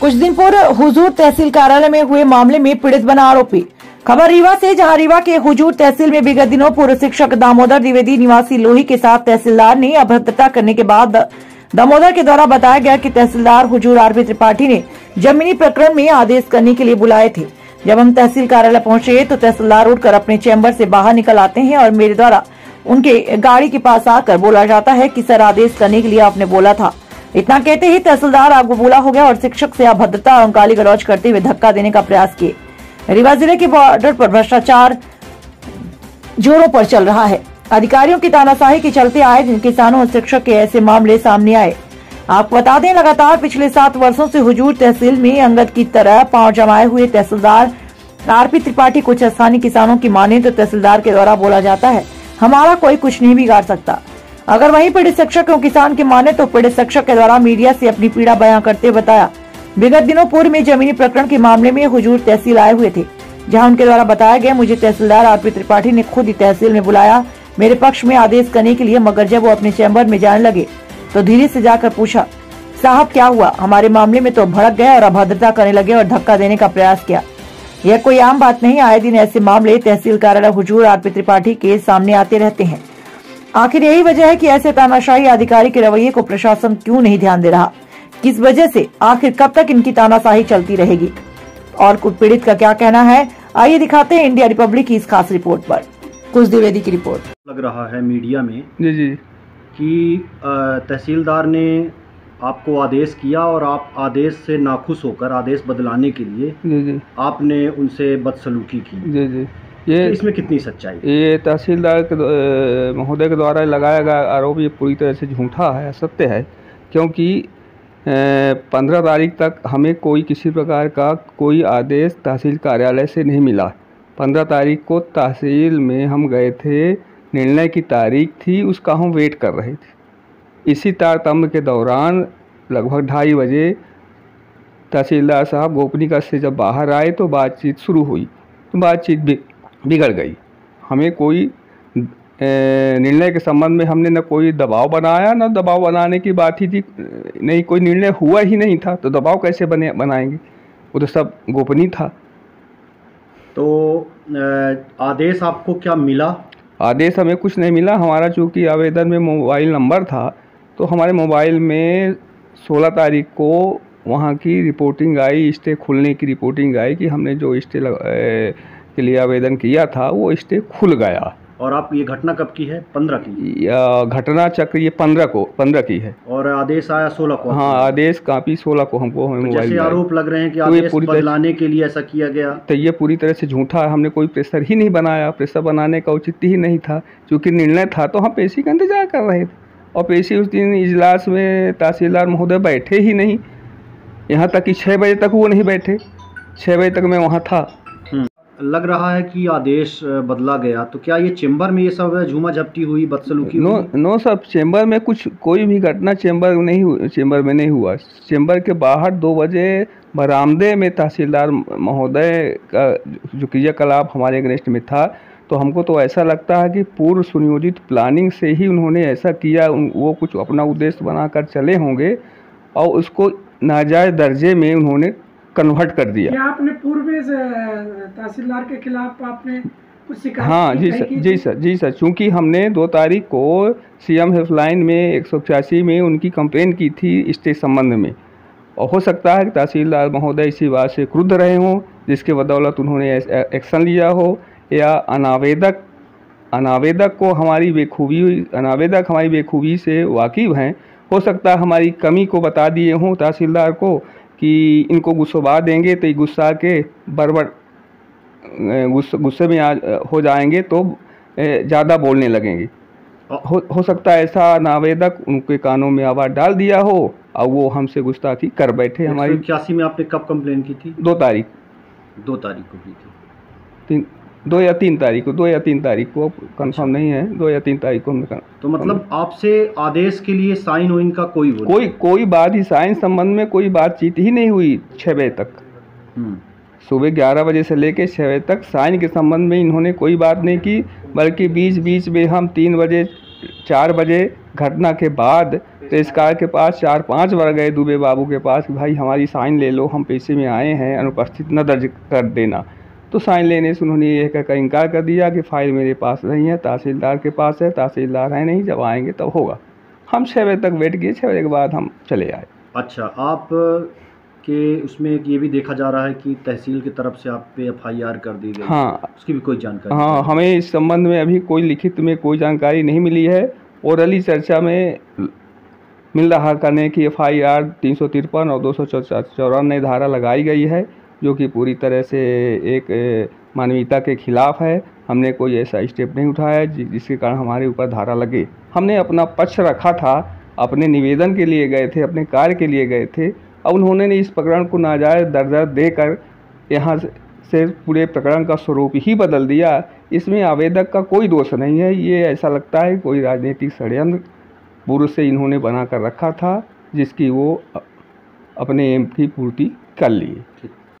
कुछ दिन पूर्व हुजूर तहसील कार्यालय में हुए मामले में पीड़ित बना आरोपी। खबर रीवा से, जहां रीवा के हुजूर तहसील में विगत दिनों पूर्व शिक्षक दामोदर द्विवेदी निवासी लोही के साथ तहसीलदार ने अभद्रता करने के बाद दामोदर के द्वारा बताया गया कि तहसीलदार हुजूर आरपी त्रिपाठी ने जमीनी प्रकरण में आदेश करने के लिए बुलाए थे। जब हम तहसील कार्यालय पहुंचे तो तहसीलदार उठकर अपने चैम्बर से बाहर निकल आते हैं और मेरे द्वारा उनके गाड़ी के पास आकर बोला जाता है कि सर, आदेश करने के लिए आपने बोला था। इतना कहते ही तहसीलदार आग बबूला हो गया और शिक्षक से अभद्रता और गाली गलौज करते हुए धक्का देने का प्रयास किए। रीवा जिले के बॉर्डर पर भ्रष्टाचार जोरों पर चल रहा है। अधिकारियों की तानाशाही के चलते आए दिन किसानों और शिक्षक के ऐसे मामले सामने आए। आपको बता दें, लगातार पिछले 7 वर्षों से हुजूर तहसील में अंगद की तरह पांव जमाए हुए तहसीलदार आरपी त्रिपाठी कुछ स्थानीय किसानों की माने तो तहसीलदार के द्वारा बोला जाता है, हमारा कोई कुछ नहीं बिगाड़ सकता। अगर वहीं पीड़ित शिक्षक और किसान के माने तो पीड़ित शिक्षक के द्वारा मीडिया से अपनी पीड़ा बयां करते बताया, विगत दिनों पूर्व में जमीनी प्रकरण के मामले में हुजूर तहसील आए हुए थे, जहां उनके द्वारा बताया गया मुझे तहसीलदार आरपी त्रिपाठी ने खुद ही तहसील में बुलाया मेरे पक्ष में आदेश करने के लिए। मगर जब वो अपने चैम्बर में जाने लगे तो धीरे से जाकर पूछा, साहब क्या हुआ? हमारे मामले में तो भड़क गए और अभद्रता करने लगे और धक्का देने का प्रयास किया। यह कोई आम बात नहीं, आए दिन ऐसे मामले तहसील कार्यालय हुजूर आरपी त्रिपाठी के सामने आते रहते हैं। आखिर यही वजह है कि ऐसे तानाशाही अधिकारी के रवैये को प्रशासन क्यों नहीं ध्यान दे रहा? किस वजह से? आखिर कब तक इनकी तानाशाही चलती रहेगी? और कुछ पीड़ित का क्या कहना है, आइए दिखाते हैं इंडिया रिपब्लिक की इस खास रिपोर्ट पर। कुछ द्विवेदी की रिपोर्ट। लग रहा है मीडिया में जी कि तहसीलदार ने आपको आदेश किया और आप आदेश से नाखुश होकर आदेश बदलाने के लिए जी आपने उनसे बदसलूकी की। जी ये तो इसमें कितनी सच्चाई? ये तहसीलदार के महोदय के द्वारा लगाया गया आरोप ये पूरी तरह से झूठा है, असत्य है। क्योंकि 15 तारीख तक हमें कोई किसी प्रकार का कोई आदेश तहसील कार्यालय से नहीं मिला। 15 तारीख को तहसील में हम गए थे, निर्णय की तारीख थी, उसका हम वेट कर रहे थे। इसी तारतम्य के दौरान लगभग 2:30 बजे तहसीलदार साहब गोपनीगढ़ से जब बाहर आए तो बातचीत शुरू हुई, तो बातचीत बिगड़ गई। हमें कोई निर्णय के संबंध में हमने न कोई दबाव बनाया, न दबाव बनाने की बात ही थी, नहीं कोई निर्णय हुआ ही नहीं था, तो दबाव कैसे बनाएंगे? वो तो सब गोपनीय था। तो आदेश आपको क्या मिला? आदेश हमें कुछ नहीं मिला। हमारा चूँकि आवेदन में मोबाइल नंबर था, तो हमारे मोबाइल में 16 तारीख को वहाँ की रिपोर्टिंग आई, स्टे खुलने की रिपोर्टिंग आई कि हमने जो स्टे के लिए आवेदन किया था वो स्टे खुल गया। और आप ये घटना कब की है? 15 की? घटना चक्र ये 15 की है। और आदेश आया 16 को? हाँ, आदेश कापी 16 को हमको हमें मोबाइल। जैसे आरोप लग रहे हैं कि आदेश बदलाने के लिए ऐसा किया गया, तो ये पूरी तरह से झूठा है। हमने कोई प्रेशर ही नहीं बनाया, प्रेशर बनाने का औचित्य ही नहीं था। चूँकि निर्णय था तो हम पेशी का इंतजार कर रहे थे, और पेशी उस दिन इजलास में तहसीलदार महोदय बैठे ही नहीं। यहाँ तक कि 6 बजे तक वो नहीं बैठे, 6 बजे तक मैं वहाँ था। लग रहा है कि आदेश बदला गया, तो क्या ये चेंबर में ये सब झूमा झपटी हुई, बदसलूकी हुई? नो सब चेंबर में कोई भी घटना चेंबर में नहीं हुआ। चेंबर के बाहर 2 बजे बरामदे में तहसीलदार महोदय का जो क्रियाकलाप हमारे अगेंस्ट में था, तो हमको तो ऐसा लगता है कि पूर्व सुनियोजित प्लानिंग से ही उन्होंने ऐसा किया। वो कुछ अपना उद्देश्य बनाकर चले होंगे और उसको नाजायज़ दर्जे में उन्होंने कन्वर्ट कर दिया। क्या आपने पूर्व में तहसीलदार के खिलाफ आपने कुछ शिकायत? हाँ जी सर। चूँकि हमने 2 तारीख को सीएम हेल्पलाइन में 186 में उनकी कंप्लेन की थी स्टे संबंध में, और हो सकता है कि तहसीलदार महोदय इसी बात से क्रुद्ध रहे हों, जिसके बदौलत उन्होंने एक्शन लिया हो, या अनावेदक को हमारी बेखूबी से वाकिफ़ हैं। हो सकता है हमारी कमी को बता दिए हों तहसीलदार को कि इनको गुस्सोबा देंगे तो ये गुस्सा के गुस्से में हो जाएंगे, तो ज़्यादा बोलने लगेंगे। हो सकता है ऐसा नावेदक उनके कानों में आवाज़ डाल दिया हो और वो हमसे गुस्ताखी कर बैठे। हमारी 181 में आपने कब कंप्लेन की थी? 2 तारीख को की थी। 2 या 3 तारीख को, 2 या 3 तारीख को, कंफर्म नहीं है, 2 या 3 तारीख को हमने। तो मतलब आपसे आदेश के लिए साइन वाइन का कोई बात ही, साइन संबंध में कोई बातचीत ही नहीं हुई 6 बजे तक। सुबह 11 बजे से लेकर 6 बजे तक साइन के संबंध में इन्होंने कोई बात नहीं की, बल्कि बीच में हम 3 बजे 4 बजे घटना के बाद तो इस कार के पास 4-5 बार गए दुबे बाबू के पास कि भाई हमारी साइन ले लो, हम पैसे में आए हैं, अनुपस्थित न दर्ज कर देना। तो साइन लेने से उन्होंने ये कहकर इनकार कर दिया कि फ़ाइल मेरे पास नहीं है, तहसीलदार के पास है, तहसीलदार है नहीं, जब आएंगे तब होगा। हम 6 बजे तक वेट किए, 6 बजे के बाद हम चले आए। अच्छा, आप के उसमें ये भी देखा जा रहा है कि तहसील की तरफ से आप पे FIR कर दी गई। हाँ, उसकी भी कोई जानकारी? हाँ, हमें इस संबंध में अभी कोई लिखित में कोई जानकारी नहीं मिली है। ओरली चर्चा में मिल रहा करने की FIR 353 और 294 धारा लगाई गई है, जो कि पूरी तरह से एक मानवीयता के खिलाफ है। हमने कोई ऐसा स्टेप नहीं उठाया जिसके कारण हमारे ऊपर धारा लगे। हमने अपना पक्ष रखा था, अपने निवेदन के लिए गए थे, अपने कार्य के लिए गए थे। अब उन्होंने इस प्रकरण को नाजायज़ दर्जा देकर यहाँ से पूरे प्रकरण का स्वरूप ही बदल दिया। इसमें आवेदक का कोई दोष नहीं है। ये ऐसा लगता है कोई राजनीतिक षड्यंत्र पूर्व से इन्होंने बना कर रखा था, जिसकी वो अपने एम की पूर्ति कर लिए।